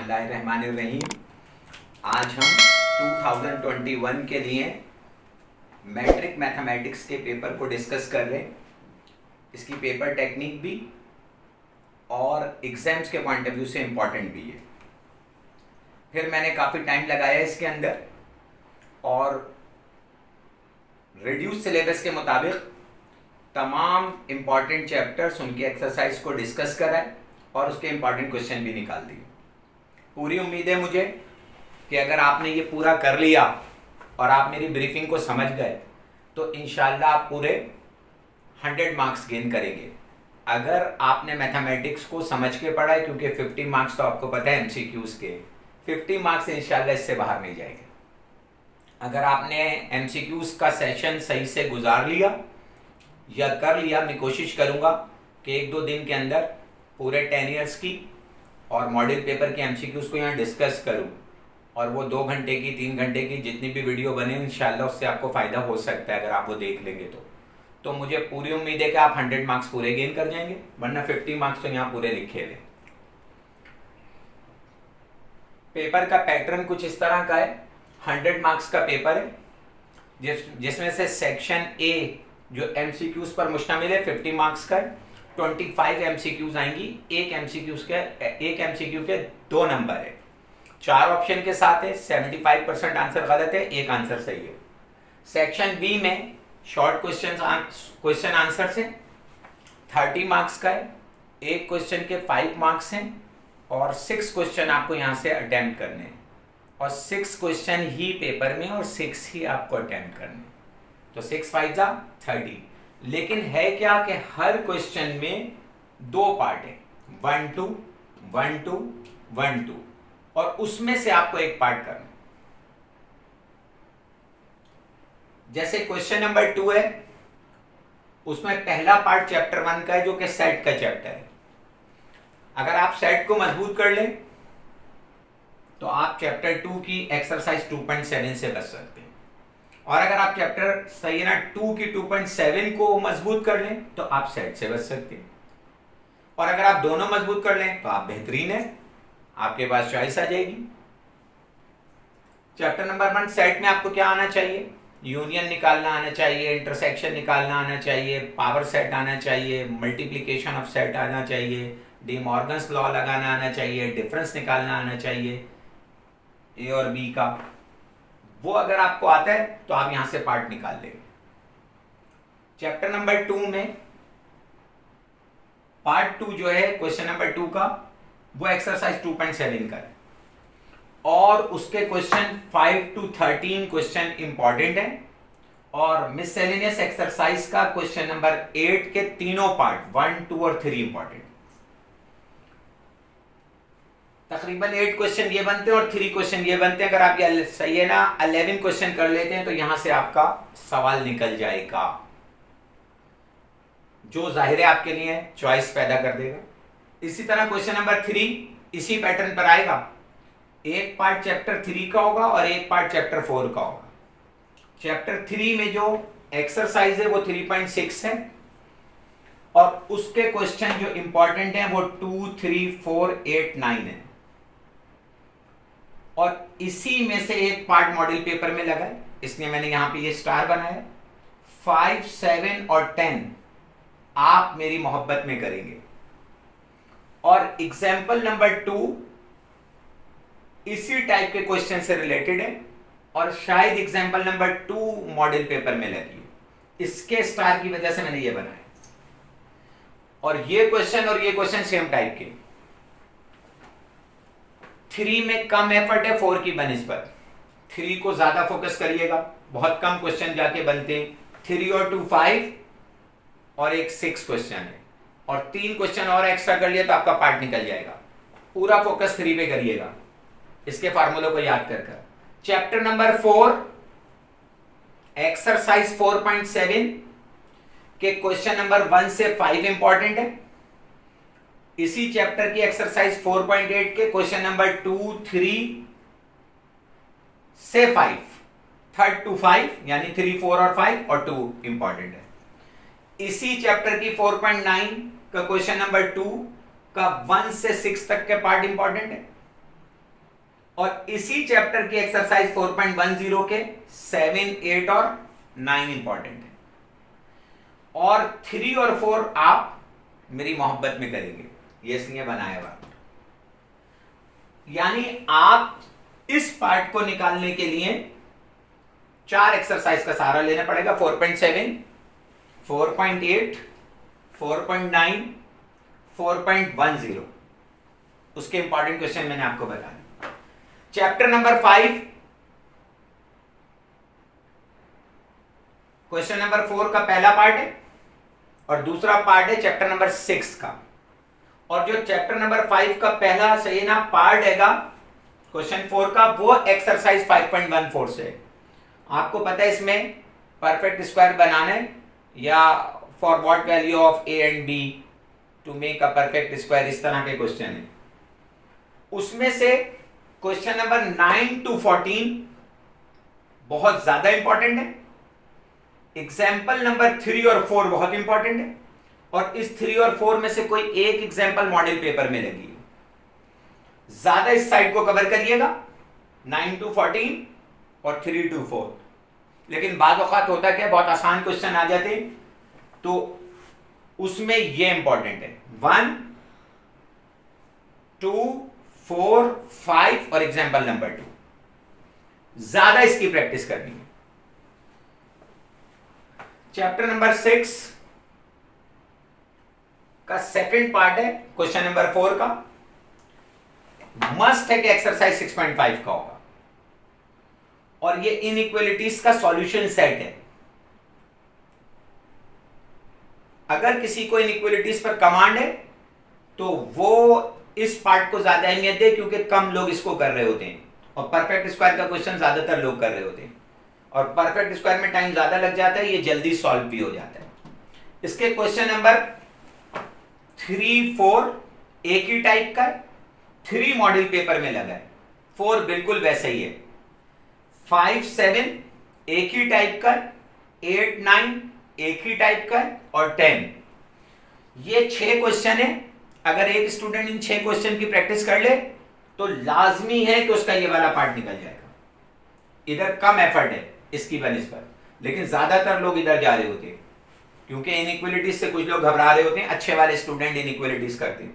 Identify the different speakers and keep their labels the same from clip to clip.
Speaker 1: बिस्मिल्लाहिर्रहमानिर्रहीम। आज हम 2021 के लिए मैट्रिक मैथमेटिक्स के पेपर को डिस्कस कर रहे हैं। इसकी पेपर टेक्निक भी और एग्जाम्स के पॉइंट ऑफ व्यू से इम्पॉर्टेंट भी है। फिर मैंने काफ़ी टाइम लगाया इसके अंदर और रिड्यूस सिलेबस के मुताबिक तमाम इम्पॉर्टेंट चैप्टर्स उनकी एक्सरसाइज को डिस्कस करा है और उसके इम्पॉर्टेंट क्वेश्चन भी निकाल दिए। पूरी उम्मीद है मुझे कि अगर आपने ये पूरा कर लिया और आप मेरी ब्रीफिंग को समझ गए तो इंशाल्लाह आप पूरे 100 मार्क्स गेन करेंगे। अगर आपने मैथमेटिक्स को समझ के पढ़ा है, क्योंकि 50 मार्क्स तो आपको पता है एमसीक्यूज़ के, 50 मार्क्स इंशाल्लाह इससे बाहर नहीं जाएंगे। अगर आपने एमसीक्यूज़ का सेशन सही से गुजार लिया या कर लिया, मैं कोशिश करूँगा कि 1-2 दिन के अंदर पूरे 10 ईयर्स की और मॉडल पेपर के एमसीक्यूज़ को यहाँ डिस्कस करूँ और वो 2 घंटे की 3 घंटे की जितनी भी वीडियो बने इंशाल्लाह उससे आपको फ़ायदा हो सकता है अगर आप वो देख लेंगे तो मुझे पूरी उम्मीद है कि आप 100 मार्क्स पूरे गेन कर जाएंगे, वरना 50 मार्क्स तो यहाँ पूरे लिखे हुए। पेपर का पैटर्न कुछ इस तरह का है। 100 मार्क्स का पेपर है जिसमें से सेक्शन ए जो एमसीक्यूज़ पर मुश्तमिल है 50 मार्क्स का, 25 एमसीक्यूज़ आएंगी। एक एमसीक्यू के 2 नंबर है, 4 ऑप्शन के साथ है। 75% आंसर गलत है, एक आंसर सही है। सेक्शन बी में शॉर्ट क्वेश्चन आंसर से 30 मार्क्स का है। एक क्वेश्चन के 5 मार्क्स हैं और 6 क्वेश्चन आपको यहाँ से अटेम्प्ट करने हैं और 6 क्वेश्चन ही पेपर में और 6 ही आपको अटेम्प्ट करने हैं। तो 6 5 जा 30। लेकिन है क्या कि हर क्वेश्चन में 2 पार्ट है, 1 2 1 2 1 2, और उसमें से आपको एक पार्ट करना। जैसे क्वेश्चन नंबर 2 है, उसमें पहला पार्ट चैप्टर 1 का है जो कि सेट का चैप्टर है। अगर आप सेट को मजबूत कर लें तो आप चैप्टर 2 की एक्सरसाइज 2.7 से बच सकते हैं, और अगर आप चैप्टर सही है ना 2 की 2.7 को मजबूत कर लें तो आप सेट से बच सकते हैं, और अगर आप दोनों मजबूत कर लें तो आप बेहतरीन है, आपके पास चॉइस आ जाएगी। चैप्टर नंबर 1 सेट में आपको क्या आना चाहिए? यूनियन निकालना आना चाहिए, इंटरसेक्शन निकालना आना चाहिए, पावर सेट आना चाहिए, मल्टीप्लिकेशन ऑफ सेट आना चाहिए, डी मॉर्गन्स लॉ लगाना आना चाहिए, डिफरेंस निकालना आना चाहिए ए और बी का। वो अगर आपको आता है तो आप यहां से पार्ट निकाल लेंगे। चैप्टर नंबर 2 में पार्ट 2 जो है क्वेश्चन नंबर 2 का, वो एक्सरसाइज 2.7 का है और उसके क्वेश्चन 5 to 13 क्वेश्चन इंपॉर्टेंट है, और मिससेलेनियस एक्सरसाइज का क्वेश्चन नंबर 8 के तीनों पार्ट 1 2 और 3 इंपॉर्टेंट। तकरीबन 8 क्वेश्चन ये बनते हैं और 3 क्वेश्चन ये बनते हैं। अगर आप ये सही है ना 11 क्वेश्चन कर लेते हैं तो यहां से आपका सवाल निकल जाएगा, जो जाहिर है आपके लिए चॉइस पैदा कर देगा। इसी तरह क्वेश्चन नंबर 3 इसी पैटर्न पर आएगा। एक पार्ट चैप्टर 3 का होगा और एक पार्ट चैप्टर 4 का होगा। चैप्टर 3 में जो एक्सरसाइज है वो 3.6 है और उसके क्वेश्चन जो इंपॉर्टेंट हैं वो 2 3 4 8 9 है, और इसी में से एक पार्ट मॉडल पेपर में लगा है, इसलिए मैंने यहां पे ये स्टार बनाया। 5 7 और 10 आप मेरी मोहब्बत में करेंगे, और एग्जाम्पल नंबर 2 इसी टाइप के क्वेश्चन से रिलेटेड है और शायद एग्जाम्पल नंबर 2 मॉडल पेपर में लगी है। इसके स्टार की वजह से मैंने ये बनाया, और ये क्वेश्चन और ये क्वेश्चन सेम टाइप के। 3 में कम एफर्ट है 4 की बनिस्बत, 3 को ज्यादा फोकस करिएगा, बहुत कम क्वेश्चन जाके बनते हैं। 3 और 2 5 और एक 6 क्वेश्चन है, और 3 क्वेश्चन और एक्स्ट्रा कर लिया तो आपका पार्ट निकल जाएगा। पूरा फोकस 3 पे करिएगा, इसके फार्मूले को याद कर कर। चैप्टर नंबर 4 एक्सरसाइज 4.7 के क्वेश्चन नंबर 1 से 5 इंपॉर्टेंट है। इसी चैप्टर की एक्सरसाइज 4.8 के क्वेश्चन नंबर 2 3 से 5, 3rd to 5 यानी 3 4 और 5 और 2 इंपॉर्टेंट है। इसी चैप्टर की 4.9 का क्वेश्चन नंबर 2 का 1 से 6 तक के पार्ट इंपॉर्टेंट है। और इसी चैप्टर की एक्सरसाइज 4.10 के 7, 8 और 9 इंपॉर्टेंट है, और 3 और 4 आप मेरी मोहब्बत में करेंगे, ये इसलिए बनाया हुआ। यानी आप इस पार्ट को निकालने के लिए 4 एक्सरसाइज का सहारा लेना पड़ेगा, 4.7, 4.8, 4.9, 4.10। उसके इंपॉर्टेंट क्वेश्चन मैंने आपको बता दिया। चैप्टर नंबर 5, क्वेश्चन नंबर 4 का पहला पार्ट है और दूसरा पार्ट है चैप्टर नंबर 6 का। और जो चैप्टर नंबर 5 का पहला सही ना पार्ट हैगा क्वेश्चन 4 का, वो एक्सरसाइज 5.14 से। आपको पता है इसमें परफेक्ट स्क्वायर बनाना है, या for what value of A and B to make a perfect square, इस तरह के क्वेश्चन है। उसमें से क्वेश्चन नंबर 9 to 14 बहुत ज्यादा इंपॉर्टेंट है। एग्जाम्पल नंबर 3 और 4 बहुत इंपॉर्टेंट है, और इस 3 और 4 में से कोई एक एग्जाम्पल मॉडल पेपर में लगी है। ज्यादा इस साइड को कवर करिएगा, 9 to 14 और 3 to 4। लेकिन बाद औकात होता क्या, बहुत आसान क्वेश्चन आ जाते तो उसमें ये इंपॉर्टेंट है 1, 2, 4, 5 और एग्जाम्पल नंबर 2। ज्यादा इसकी प्रैक्टिस करनी है। चैप्टर नंबर 6 का सेकंड पार्ट है क्वेश्चन नंबर 4 का। मस्ट है कि एक्सरसाइज 6.5 का होगा, और ये इनइक्वालिटीज का सॉल्यूशन सेट है। अगर किसी को इनइक्वालिटीज पर कमांड है तो वो इस पार्ट को ज्यादा अहमियत दे, क्योंकि कम लोग इसको कर रहे होते हैं, और परफेक्ट स्क्वायर का क्वेश्चन ज्यादातर लोग कर रहे होते हैं, और परफेक्ट स्क्वायर में टाइम ज्यादा लग जाता है, ये जल्दी सॉल्व भी हो जाता है। इसके क्वेश्चन नंबर 3, 4 एक ही टाइप का है, 3 मॉडल पेपर में लगा है, 4 बिल्कुल वैसे ही है, 5, 7 एक ही टाइप का है, 8, 9 एक ही टाइप का है, और 10 ये 6 क्वेश्चन है। अगर एक स्टूडेंट इन 6 क्वेश्चन की प्रैक्टिस कर ले तो लाजमी है कि उसका ये वाला पार्ट निकल जाएगा। इधर कम एफर्ट है इसकी बनिस्बत, लेकिन ज्यादातर लोग इधर जा रहे होते हैं, क्योंकि इनइक्वालिटीज से कुछ लोग घबरा रहे होते हैं। अच्छे वाले स्टूडेंट इनइक्वालिटीज करते हैं।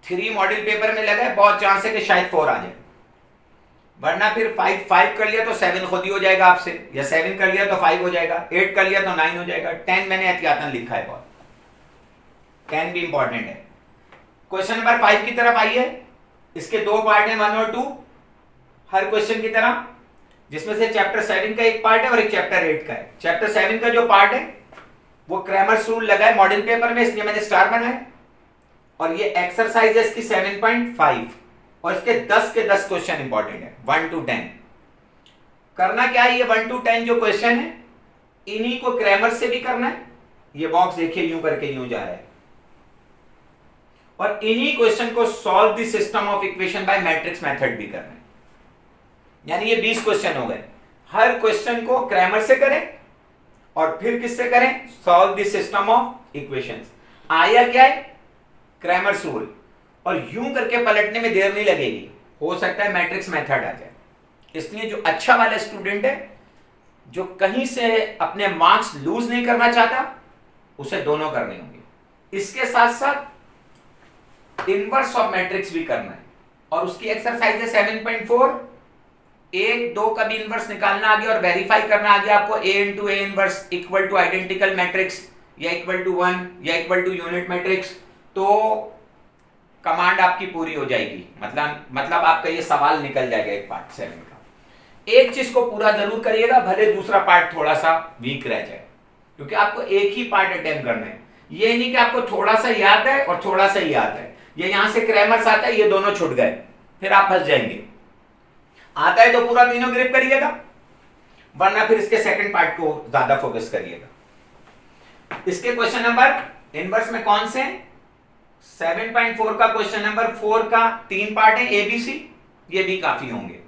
Speaker 1: 3 मॉडल पेपर में लगा है, बहुत चांस है कि शायद 4 आ जाए, वरना फिर 5 कर लिया तो 7 खुद ही हो जाएगा आपसे, या 7 कर लिया तो 5 हो जाएगा, 8 कर लिया तो 9 हो जाएगा, 10 मैंने एहतियातन लिखा है, बहुत 10 भी इंपॉर्टेंट है। क्वेश्चन नंबर 5 की तरफ आइए। इसके 2 पार्ट हैं, 1 और 2, हर क्वेश्चन की तरह, जिसमें से चैप्टर 7 का एक पार्ट है और एक चैप्टर 8 का है। चैप्टर 7 का जो पार्ट है वो क्रैमर्स रूल लगा है मॉडल पेपर में, इसलिए मैंने स्टार बनाया, और ये एक्सरसाइज है इसकी 7.5, और इसके 10 के 10 क्वेश्चन इंपॉर्टेंट है, 1 to 10। करना क्या है, ये 1 to 10 जो क्वेश्चन है इन्हीं को क्रैमर से भी करना है। ये बॉक्स देखिए यूं करके यूं जा रहा है, और इन्हीं क्वेश्चन को solve the system of equation by matrix method भी करना है। यानी ये 20 क्वेश्चन हो गए। हर क्वेश्चन को क्रैमर से करें और फिर किससे करें, solve the system of equations. आया क्या है, क्रैमर्स रूल, और यूं करके पलटने में देर नहीं लगेगी, हो सकता है मैट्रिक्स मेथड आ जाए। इसलिए जो अच्छा वाला स्टूडेंट है, जो कहीं से अपने मार्क्स लूज नहीं करना चाहता, उसे दोनों करने होंगे। इसके साथ साथ इनवर्स ऑफ मैट्रिक्स भी करना है, और उसकी एक्सरसाइज है 7.4। 1, 2 का भी इनवर्स निकालना आ गया और वेरीफाई करना आ गया आपको, a into A inverse equal two identical matrix, या इक्वल टू 1, या इक्वल टू यूनिट मैट्रिक्स, तो कमांड आपकी पूरी हो जाएगी। मतलब आपका ये सवाल निकल जाएगा एक पार्ट 7 का। एक चीज को पूरा जरूर करिएगा, भले दूसरा पार्ट थोड़ा सा वीक रह जाए, क्योंकि आपको एक ही पार्ट अटेम्प्ट करना है। ये नहीं कि आपको थोड़ा सा याद है और थोड़ा सा ही याद है, ये यहां से क्रैमर्स आता है, ये दोनों छूट गए, फिर आप फंस जाएंगे। आता है तो पूरा तीनों ग्रिप करिएगा, वरना फिर इसके सेकंड पार्ट को ज्यादा फोकस करिएगा। इसके क्वेश्चन नंबर इनवर्स में कौन से हैं, 7.4 का क्वेश्चन नंबर 4 का 3 पार्ट है, ए बी सी, ये भी काफी होंगे।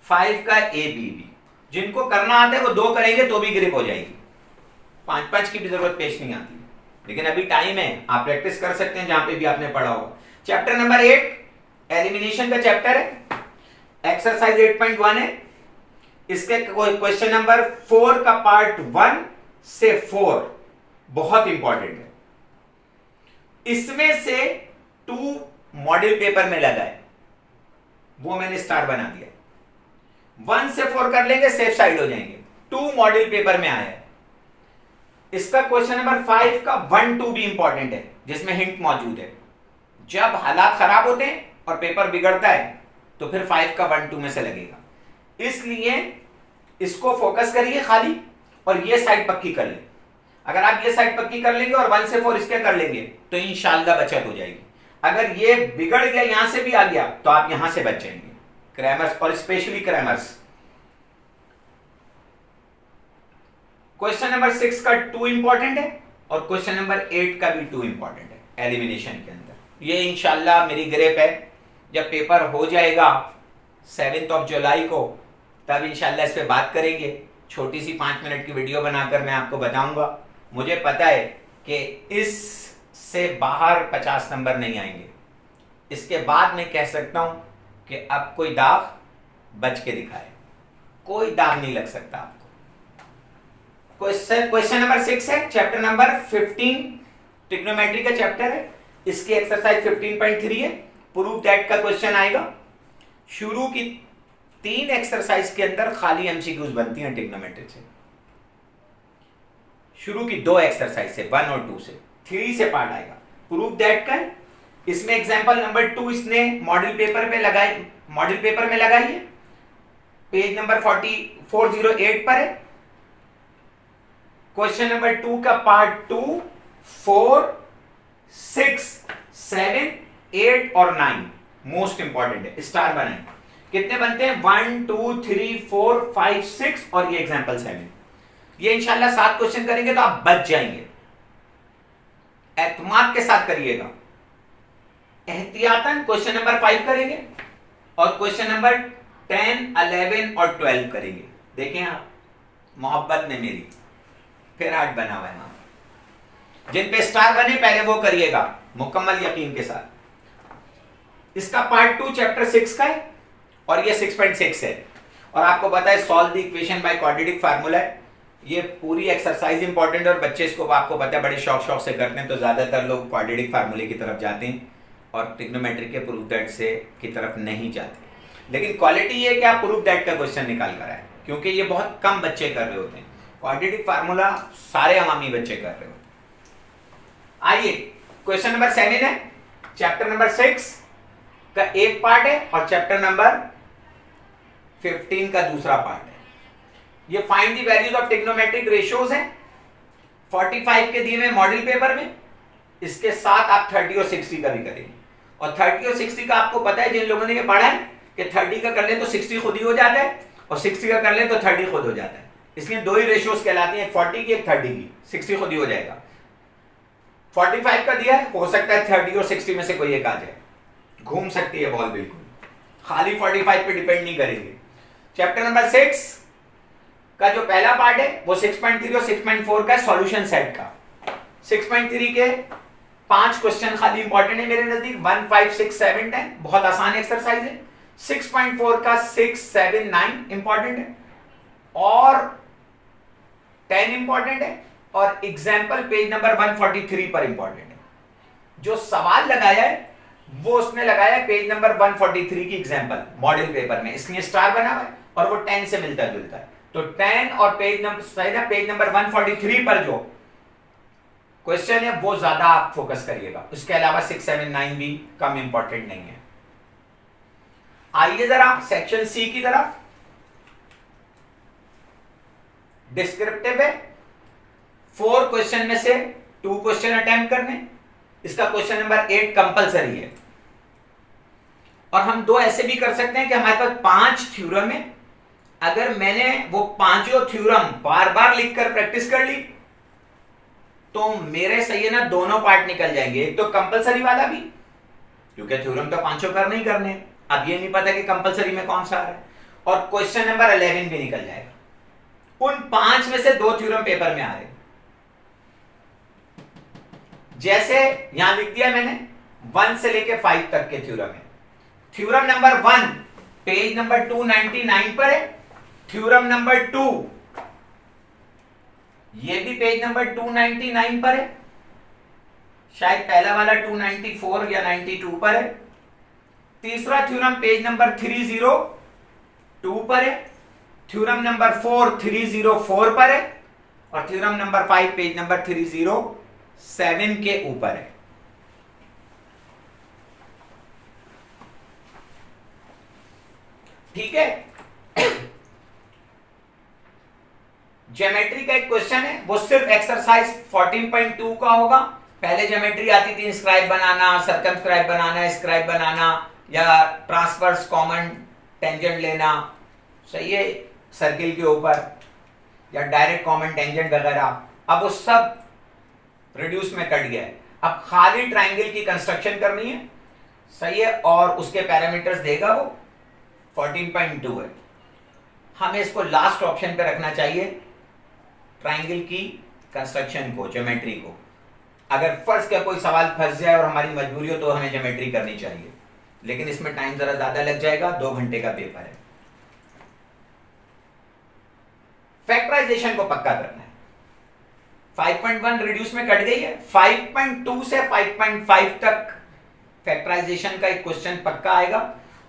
Speaker 1: 5 का ए बी बी, जिनको करना आता है वो 2 करेंगे तो भी ग्रिप हो जाएगी, 5 की भी जरूरत पेश नहीं आती, लेकिन अभी टाइम है, आप प्रैक्टिस कर सकते हैं जहां पे भी आपने पढ़ा होगा। चैप्टर नंबर 8 एलिमिनेशन का चैप्टर है। एक्सरसाइज 8.1 है, इसके क्वेश्चन नंबर 4 का पार्ट 1 से 4 बहुत इंपॉर्टेंट है। इसमें से 2 मॉडल पेपर में लगा है, वो मैंने स्टार बना दिया। 1 से 4 कर लेंगे, सेफ साइड हो जाएंगे। 2 मॉडल पेपर में आया है। इसका क्वेश्चन नंबर 5 का 1-2 भी इंपॉर्टेंट है, जिसमें हिंट मौजूद है। जब हालात खराब होते हैं और पेपर बिगड़ता है तो फिर 5 का 1-2 में से लगेगा। इसलिए इसको फोकस करिए खाली, और ये साइड पक्की कर ले। अगर आप ये साइड पक्की कर लेंगे और 1 से 4 इसके कर लेंगे तो इंशाल्लाह बचत हो जाएगी। अगर ये बिगड़ गया, यहां से भी आ गया, तो आप यहां से बच जाएंगे। क्रैमर्स और स्पेशली क्रैमर्स। क्वेश्चन नंबर 6 का 2 इंपॉर्टेंट है और क्वेश्चन नंबर 8 का भी 2 इंपॉर्टेंट है एलिमिनेशन के अंदर। ये इंशाल्लाह मेरी ग्रेप है, जब पेपर हो जाएगा 7 जुलाई को, तब इंशाल्लाह इस पे बात करेंगे। छोटी सी 5 मिनट की वीडियो बनाकर मैं आपको बताऊंगा। मुझे पता है कि इससे बाहर 50 नंबर नहीं आएंगे। इसके बाद मैं कह सकता हूं कि अब कोई दाग बच के दिखाए, कोई दाग नहीं लग सकता आपको। क्वेश्चन नंबर 6 है, चैप्टर नंबर 15 ट्रिग्नोमेट्री का चैप्टर है। इसकी एक्सरसाइज 15.3 है। प्रूफ दैट का क्वेश्चन आएगा। शुरू की 3 एक्सरसाइज के अंदर खाली एमसीक्यूज बनती हैं ट्रिग्नोमेट्री से। शुरू की 2 एक्सरसाइज से 1 और 2 से, 3 से पार्ट आएगा। प्रूफ दैट का इसमें एग्जांपल नंबर 2 इसने मॉडल पेपर में लगाई है। पेज नंबर 408 पर है। क्वेश्चन नंबर 2 का पार्ट 2, 4, 6, 7, 8 और 9 मोस्ट इंपॉर्टेंट है। स्टार बनाए। कितने बनते हैं? 1, 2, 3, 4, 5, 6 और ये एग्जांपल 7। ये इंशाल्लाह 7 क्वेश्चन करेंगे तो आप बच जाएंगे। एतमाद के साथ करिएगा। एहतियातन क्वेश्चन नंबर 5 करेंगे और क्वेश्चन नंबर 10, 11 और 12 करेंगे। देखें आप, मोहब्बत में मेरी फिर हार्ट बना हुआ है वहां। जिन पे स्टार बने पहले वो करिएगा मुकम्मल यकीन के साथ। इसका पार्ट 2 चैप्टर 6 का है और ये 6.6 है। और आपको पता है solve the equation by quadratic formula है। ये पूरी एक्सरसाइज इंपॉर्टेंट है और बच्चे इसको आपको पता है बड़े शौक से करते हैं। तो ज्यादातर लोग क्वाड्रेटिक फार्मूले की तरफ जाते हैं और ट्रिग्नोमेट्री के प्रूफ दैट से की तरफ नहीं जाते। लेकिन क्वालिटी ये है कि आप प्रूफ दैट का क्वेश्चन निकाल कर आए, क्योंकि ये बहुत कम बच्चे कर रहे होते हैं। क्वाड्रेटिक फार्मूला सारे अवामी बच्चे कर रहे होते हैं। आइए, क्वेश्चन नंबर 7 है। चैप्टर नंबर 6 का एक पार्ट है और चैप्टर नंबर 15 का दूसरा पार्ट है। ये find the values of trigonometric ratios है। 45 के दिए हुए मॉडल पेपर में, इसके साथ आप 30 और 60 का भी करेंगे। और 30 और 60 का आपको पता है, जिन लोगों ने ये पढ़ा है कि 30 का कर ले तो 60 खुद ही हो जाता है और 60 का कर ले तो 30 खुद हो जाता है। इसलिए 2 ही रेशियोज कहलाती हैं, एक 40 की एक 30 की। 60 खुद ही हो जाएगा। 45 का दिया है, हो सकता है 30 और 60 में से कोई एक आ जाए। घूम सकती है बॉल, बिल्कुल खाली 45 पे डिपेंड नहीं करेंगे। चैप्टर नंबर 6 का जो पहला पार्ट है वो 6.3 और 6.4 का सॉल्यूशन सेट का। 6.3 के 5 क्वेश्चन खाली इंपॉर्टेंट है मेरे नजदीक। 1, 5, 6, 7, 10 बहुत आसान एक्सरसाइज है। 6.4 का 6, 7, 9 इंपॉर्टेंट है और 10 इंपॉर्टेंट है और एग्जाम्पल पेज नंबर 143 पर इंपॉर्टेंट है। जो सवाल लगाया है वो उसने लगाया है पेज नंबर 143 की एग्जाम्पल मॉडल पेपर में, इसलिए स्टार बना हुआ है और वो 10 से मिलता जुलता है। तो 10 और पेज नंबर 143 पर जो क्वेश्चन है वो ज्यादा आप फोकस करिएगा। उसके अलावा 6, 7, 9 भी कम इंपॉर्टेंट नहीं है। आइए जरा सेक्शन सी की तरफ। डिस्क्रिप्टिव है। 4 क्वेश्चन में से 2 क्वेश्चन अटेम्प्ट करने। इसका क्वेश्चन नंबर 8 कंपलसरी है। और हम 2 ऐसे भी कर सकते हैं कि हमारे पास 5 थ्योरम है। अगर मैंने वो 5 थ्योरम बार बार लिखकर प्रैक्टिस कर ली तो मेरे सही है ना, दोनों पार्ट निकल जाएंगे। एक तो कंपलसरी वाला भी, क्योंकि थ्योरम तो 5 करने ही करने। अब ये नहीं पता कि कंपलसरी में कौन सा आ रहा है। और क्वेश्चन नंबर 11 भी निकल जाएगा। उन 5 में से 2 थ्योरम पेपर में आ रहे। जैसे यहां लिख दिया मैंने 1 से लेके 5 तक के थ्योरम है। थ्योरम नंबर 1 पेज नंबर 299 पर है। थ्योरम नंबर 2 ये भी पेज नंबर 299 पर है। शायद पहला वाला 294 या 92 पर है। तीसरा थ्योरम पेज नंबर 302 पर है। थ्योरम नंबर 4 304 पर है। और थ्योरम नंबर 5 पेज नंबर 307 के ऊपर है। ठीक है। ज्योमेट्री का एक क्वेश्चन है, वो सिर्फ एक्सरसाइज 14.2 का होगा। पहले ज्योमेट्री आती थी स्क्राइब बनाना, सर्कमस्क्राइब बनाना, स्क्राइब बनाना, या ट्रांसवर्स कॉमन टेंजेंट लेना, सही है, सर्किल के ऊपर, या डायरेक्ट कॉमन टेंजेंट वगैरह। अब वो सब रिड्यूस में कट गया है। अब खाली ट्राइंगल की कंस्ट्रक्शन करनी है, सही है, और उसके पैरामीटर्स देगा वो 14.2 है। हमें इसको लास्ट ऑप्शन पे रखना चाहिए, ट्राइंगल की कंस्ट्रक्शन को, ज्योमेट्री को। अगर फर्स्ट का कोई सवाल फंस जाए और हमारी मजबूरी हो तो हमें ज्योमेट्री करनी चाहिए, लेकिन इसमें टाइम जरा ज्यादा लग जाएगा, 2 घंटे का पेपर है। फैक्टराइजेशन को पक्का करना है। 5.1 रिड्यूस में कट गई है। 5.2 से 5.5 तक फैक्टराइजेशन का एक क्वेश्चन पक्का आएगा।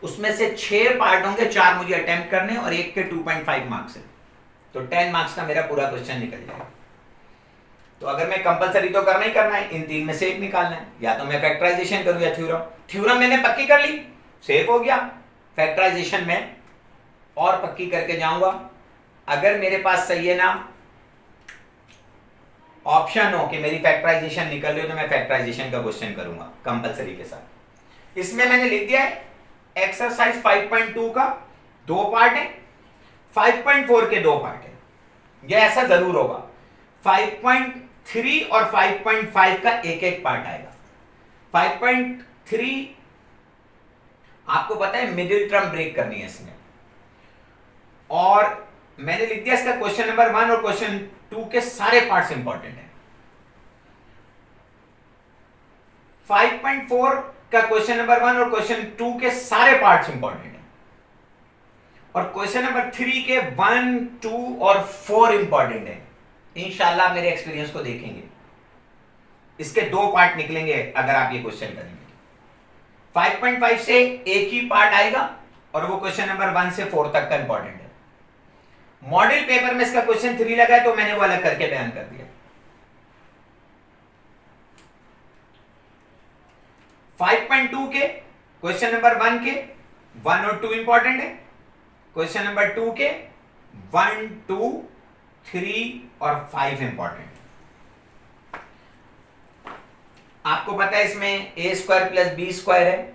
Speaker 1: उसमें से 6 पार्ट होंगे, 4 मुझे अटेम्प्ट करने और एक के 2.5 मार्क्स है, तो 10 मार्क्स का मेरा पूरा क्वेश्चन निकल जाएगा। तो अगर मैं कंपलसरी तो करना ही करना है, इन 3 में से एक निकालना है, या तो मैं फैक्टराइजेशन करूं या थ्योरम। थ्योरम मैंने पक्की कर ली, सेफ हो गया। फैक्टराइजेशन में और पक्की करके जाऊंगा। अगर मेरे पास सही है ना ऑप्शन हो कि मेरी फैक्टराइजेशन निकल रही हो, तो मैं फैक्टराइजेशन का क्वेश्चन करूंगा कंपलसरी के साथ। इसमें मैंने लिख दिया है एक्सरसाइज 5.2 का 2 पार्ट है, 5.4 के 2 पार्ट है। यह ऐसा जरूर होगा, 5.3 और 5.5 का एक एक पार्ट आएगा। 5.3 आपको पता है मिडिल टर्म ब्रेक करनी है इसमें, और मैंने लिख दिया इसका क्वेश्चन नंबर 1 और क्वेश्चन 2 के सारे पार्ट्स इंपॉर्टेंट हैं। 5.4 का क्वेश्चन नंबर 1 और क्वेश्चन 2 के सारे पार्ट्स इंपॉर्टेंट हैं, और क्वेश्चन नंबर 3 के 1, 2 और 4 इंपॉर्टेंट है। इंशाल्लाह मेरे एक्सपीरियंस को देखेंगे, इसके 2 पार्ट निकलेंगे अगर आप ये क्वेश्चन करेंगे। 5.5 से एक ही पार्ट आएगा, और वो क्वेश्चन नंबर 1 से 4 तक का इंपॉर्टेंट है। मॉडल पेपर में इसका क्वेश्चन 3 लगा है, तो मैंने वो अलग करके बयान कर दिया। 5.2 के क्वेश्चन नंबर 1 के 1 और 2 इंपॉर्टेंट है। क्वेश्चन नंबर 2 के 1, 2, 3 और 5 इंपॉर्टेंट। आपको पता है इसमें a square plus B square है,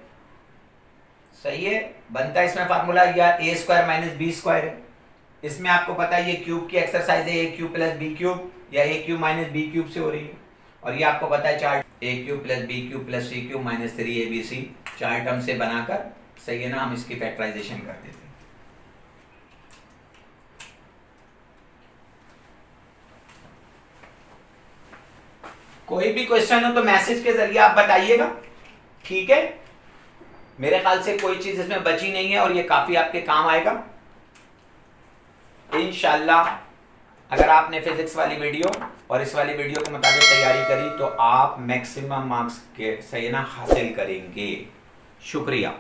Speaker 1: सही है, बनता है इसमें फार्मूला, या a square minus B square है। इसमें आपको पता है ये क्यूब की एक्सरसाइज है, A cube plus B cube, या A cube minus B cube से हो रही है। और ये आपको पता है chart A cube plus B cube plus C cube minus 3abc 4 term से बनाकर, सही है ना, हम इसकी फैक्टराइजेशन कर देते हैं। कोई भी क्वेश्चन हो तो मैसेज के जरिए आप बताइएगा, ठीक है। मेरे ख्याल से कोई चीज इसमें बची नहीं है, और ये काफी आपके काम आएगा इंशाल्लाह। अगर आपने फिजिक्स वाली वीडियो और इस वाली वीडियो के मुताबिक तैयारी करी, तो आप मैक्सिमम मार्क्स के, सही ना, हासिल करेंगे। शुक्रिया।